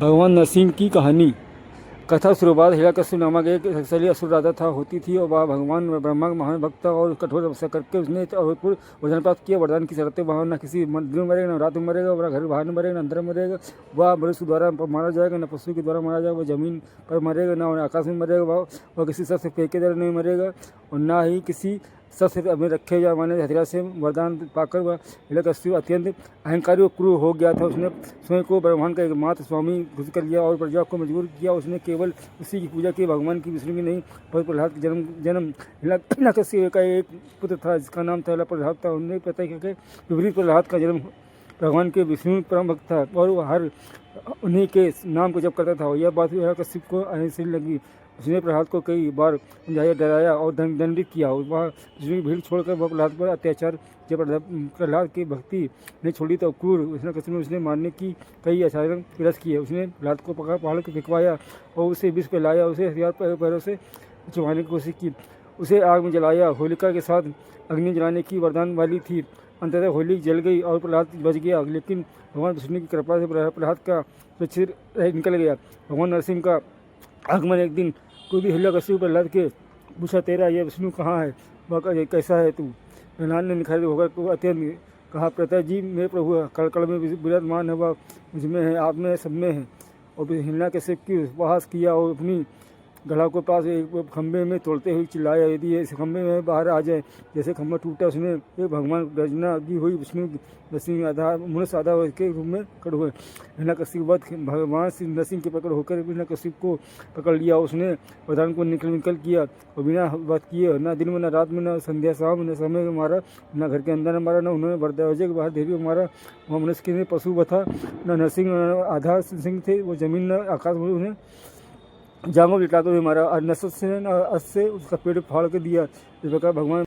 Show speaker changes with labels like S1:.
S1: भगवान नरसिंह की कहानी। कथा शुरुआत हिरण्यकश्यप नामक एक शक्तिशाली असुर राजा था होती थी और वह भगवान ब्रह्मा का महान भक्त था और कठोर तपस्या करके उसने अभूतपूर्व वरदान प्राप्त किया। वरदान की शर्तें वह न किसी दिन में मरेगा, न रात में मरेगा, वह घर बाहर में मरेगा, न अंदर में मरेगा, वह मनुष्य द्वारा मारा जाएगा, न पशु के द्वारा मारा जाएगा, वह जमीन पर मरेगा, न आकाश में मरेगा, वह किसी शस्त्र फेंके द्वारा नहीं मरेगा और न ही किसी शस्त्र में रखे जा माने हथियार से वरदान पाकर वह हिरण्यकश्यप अत्यंत अहंकारी और क्रूर हो गया था। उसने स्वयं को ब्रह्मांड का एकमात्र स्वामी घोषित कर लिया और प्रजा को मजबूर किया। उसने केवल उसी की पूजा की, भगवान की विष्णु की नहीं। पर प्रहलाद का जन्म हिरण्यकश्यप का एक पुत्र था जिसका नाम था प्रहलाद था। उन्हें पता है कि विपरीत प्रहलाद का जन्म भगवान के विष्णु परम भक्त था और वह हर उन्हीं के नाम को जप करता था। यह बात हिरण्यकश्यप को अहिंसनीय लगी। उसने प्रहलाद को कई बार समझाया, डराया और दंडित किया। वह विष्णु की भीड़ छोड़कर वह प्रहलाद पर अत्याचार। जब प्रहलाद की भक्ति नहीं छोड़ी तो क्रूर हिरण्यकश्यप ने उसने मारने की कई आचारण प्रयास किए। उसने प्रहलाद को पकड़ पहाड़ को फेंकवाया और उसे विष पिलाया। उसे हथियार पैरों से छुपाने की कोशिश की, उसे आग में जलाया। होलिका के साथ अग्नि जलाने की वरदान वाली थी। अंततः होली जल गई और प्रहलाद बच गया, लेकिन भगवान विष्णु की कृपा से प्रहलाद का सुरक्षित निकल गया। भगवान नरसिंह का आगमन एक दिन कोई भी हिरण्यकश्यप प्रहलाद के पूछा, तेरा यह विष्णु कहाँ है, वह कैसा है तू? प्रहलाद ने निखारित होकर तो अत्यंत कहा, प्रत्यय जी मेरे प्रभु है, कल में विराजमान है, वह मुझमें है, आप में सब में है। और हिरण्यकश्यप की उपहास किया और अपनी गला को पास एक खंभे में तोड़ते हुए चिल्लाया, यदि इस खंभे में बाहर आ जाए। जैसे खंभा टूटा उसने एक भगवान गर्जना की हुई विष्णु नरसिंह आधा मनुष्य आधा के रूप में खड़े हुए। हिरण्यकश्यप वध भगवान श्री नरसिंह के प्रकट होकर हिरण्यकश्यप को पकड़ लिया। उसने वरदान को निकल किया और बिना वध किए न दिन में न रात में न संध्या शाम न समय में मारा, न घर के अंदर न मारा, न उन्होंने दरवाजे के बाहर देवी को मारा। वह मनुष्य के पशु था, न नरसिंह आधा सिंह थे, वो जमीन न आकाश में उन्हें जांघों लिटाते हुए मारा। नसत से उसका पेट फाड़ के दिया। इस प्रकार भगवान